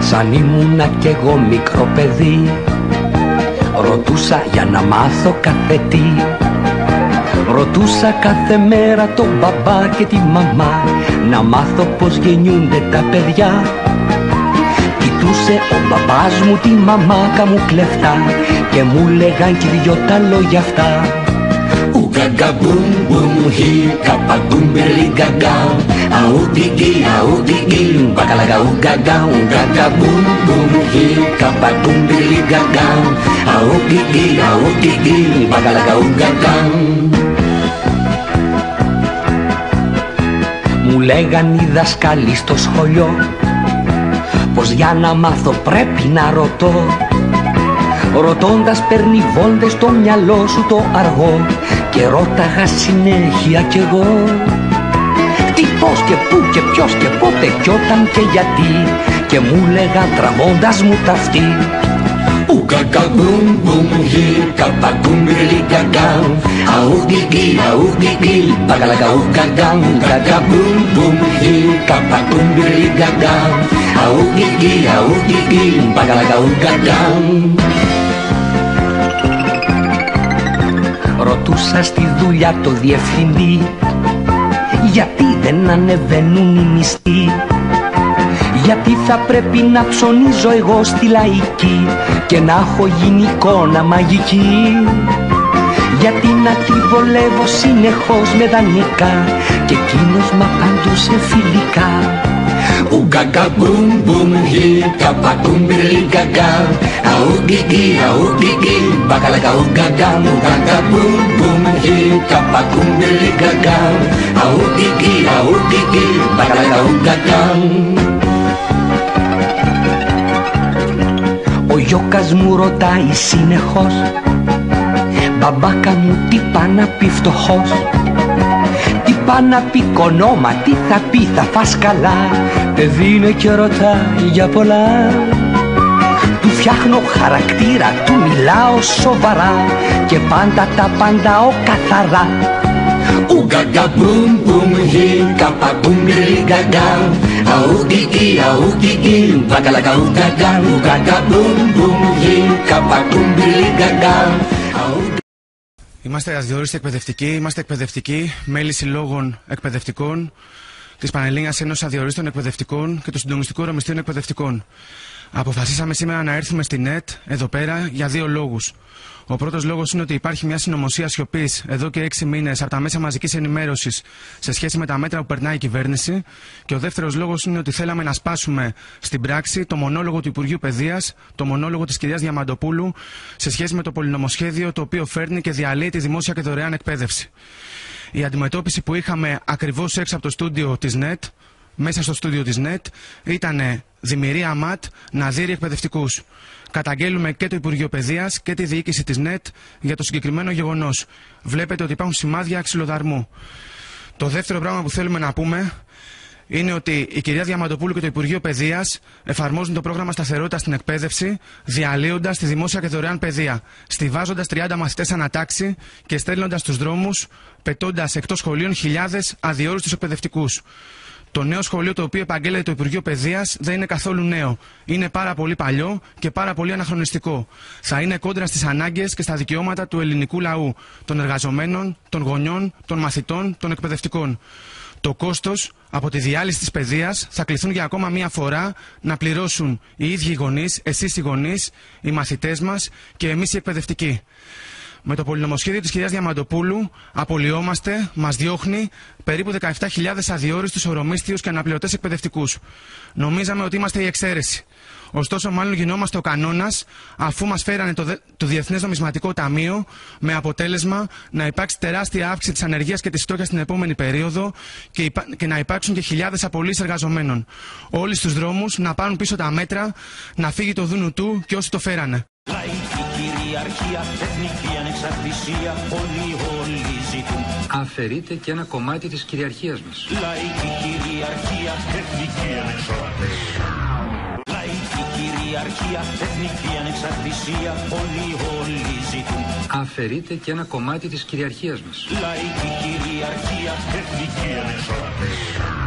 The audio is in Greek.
Σαν ήμουνα κι εγώ μικρό παιδί, ρωτούσα για να μάθω κάθε τι. Ρωτούσα κάθε μέρα τον μπαμπά και τη μαμά, να μάθω πως γεννιούνται τα παιδιά. Κοιτούσε ο μπαμπάς μου τη μαμάκα μου κλεφτά και μου λέγαν κι δυο τα λόγια αυτά. Ουγγαγκα μπουμ μπουμ χι καπαγκουμ μπερλιγκαγκα, αουγκιγι αουγκιγι μπακαλαγα ουγγαγκα. Ουγγαγκα μπουμ μπουμ χι καπαγκουμ μπερλιγκαγκα, αουγκιγι αουγκιγι μπακαλαγα ουγγαγκα. Μου λέγαν οι δασκάλοι στο σχολείο πως για να μάθω πρέπει να ρωτώ. Ρωτώντας παίρνει βόλτες στο μυαλό σου το αργό και ρώταγα συνέχεια κι εγώ. Τι, πώς και πού και ποιος και πότε κι όταν και γιατί, και μου λέγαν τραβώντας μου τα αυτή. Ουγγαγκα μπουμ μπουμ χι καπαγκουμ μπερλιγκαγκα, αουγκιγι αουγκιγι μπακαλαγα ουγγαγκα. Ουγγαγκα μπουμ μπουμ χι καπαγκουμ μπερλιγκαγκα, αουγκιγι αουγκιγι μπακαλαγα ουγγαγκα. Ρωτούσα στη δουλειά το διευθυντή γιατί δεν ανεβαίνουν οι μισθοί, γιατί θα πρέπει να ψωνίζω εγώ στη λαϊκή και να έχω γίνει εικόνα μαγική, γιατί να τη βολεύω συνεχώς με δανεικά και εκείνος μ' απαντούσε φιλικά. Ουγγαγκα μπουμ μπουμ χι καπαγκουμ μπερλιγκαγκα, αουγκιγι αουγκιγι μπακαλαγα ουγγαγκα. Ουγγαγκα μπουμ μπουμ χι καπαγκουμ μπερλιγκαγκα, αουγκιγι αουγκιγι μπακαλαγα ουγγαγκα. Ο γιώκας μου ρωτάει συνεχώς, μπαμπάκα μου τι πά να πει φτωχός, τι πά να πει κονόμα, τι θα πει θα φας καλά. Παιδί είναι και ρωτάει για πολλά, του φτιάχνω χαρακτήρα, του μιλάω σοβαρά και πάντα τα απαντάω καθαρά. Ουγγαγκα μπουμ μπουμ χι καπαγκουμ μπερλιγκαγκα, αουγκιγι αουγκιγι μπακαλαγα ουγγαγκα. Ουγγαγκα μπουμ μπουμ χι καπαγκουμ μπερλιγκαγκα. Είμαστε αδιόριστοι εκπαιδευτικοί, είμαστε εκπαιδευτικοί, μέλη συλλόγων εκπαιδευτικών της Πανελλήνιας Ένωσης Αδιορίστων Εκπαιδευτικών και του Συντονιστικού Ρωμιστήριου Εκπαιδευτικών. Αποφασίσαμε σήμερα να έρθουμε στην ΕΤ εδώ πέρα για δύο λόγους. Ο πρώτος λόγος είναι ότι υπάρχει μια συνωμοσία σιωπής εδώ και 6 μήνες από τα μέσα μαζικής ενημέρωσης σε σχέση με τα μέτρα που περνάει η κυβέρνηση. Και ο δεύτερος λόγος είναι ότι θέλαμε να σπάσουμε στην πράξη το μονόλογο του Υπουργείου Παιδείας, το μονόλογο της κυρίας Διαμαντοπούλου σε σχέση με το πολυνομοσχέδιο το οποίο φέρνει και διαλύει τη δημόσια και δωρεάν εκπαίδευση. Η αντιμετώπιση που είχαμε ακριβώς έξω από το στούντιο της ΝΕΤ, μέσα στο στούντιο της ΝΕΤ, ήταν δημιουργία ΜΑΤ να δείρει εκπαιδευτικούς. Καταγγέλουμε και το Υπουργείο Παιδείας και τη διοίκηση της ΝΕΤ για το συγκεκριμένο γεγονός. Βλέπετε ότι υπάρχουν σημάδια ξυλοδαρμού. Το δεύτερο πράγμα που θέλουμε να πούμε είναι ότι η κυρία Διαμαντοπούλου και το Υπουργείο Παιδείας εφαρμόζουν το πρόγραμμα σταθερότητας στην εκπαίδευση, διαλύοντας τη δημόσια και δωρεάν παιδεία, στιβάζοντας 30 μαθητές ανατάξη και στέλνοντας στους δρόμους, πετώντας εκτός σχολείων χιλιάδες αδιόριστους εκπαιδευτικούς. Το νέο σχολείο το οποίο επαγγέλλεται το Υπουργείο Παιδείας δεν είναι καθόλου νέο. Είναι πάρα πολύ παλιό και πάρα πολύ αναχρονιστικό. Θα είναι κόντρα στις ανάγκες και στα δικαιώματα του ελληνικού λαού, των εργαζομένων, των γονιών, των μαθητών, των εκπαιδευτικών. Το κόστος από τη διάλυση της παιδείας θα κληθούν για ακόμα μία φορά να πληρώσουν οι ίδιοι οι γονείς, εσείς οι γονείς, οι μαθητές μας και εμείς οι εκπαιδευτικοί. Με το πολυνομοσχέδιο της κυρίας Διαμαντοπούλου απολυόμαστε, μας διώχνει περίπου 17.000 αδιόριστους ορομίσθιους και αναπληρωτές εκπαιδευτικούς. Νομίζαμε ότι είμαστε η εξαίρεση. Ωστόσο, μάλλον γινόμαστε ο κανόνας, αφού μας φέρανε το Διεθνές Νομισματικό Ταμείο, με αποτέλεσμα να υπάρξει τεράστια αύξηση της ανεργίας και της φτώχειας στην επόμενη περίοδο και να υπάρξουν και χιλιάδες απολύσεις εργαζομένων. Όλοι στους δρόμους να πάρουν πίσω τα μέτρα, να φύγει το δούνου του και όσοι το φέρανε. Λαϊκή κυριαρχία, εθνική ανεξαρτησία, όλοι ζητούν. Αφαιρείται και ένα κομμάτι της κυριαρχίας μας. Λαϊκή κυριαρχία, εθνική ανεξαρτησία. Λαϊκή κυριαρχία, εθνική ανεξαρτησία, όλοι ζητούν. Αφαιρείται και ένα κομμάτι της κυριαρχίας μας. Λαϊκή κυριαρχία, εθνική ανεξαρτησία.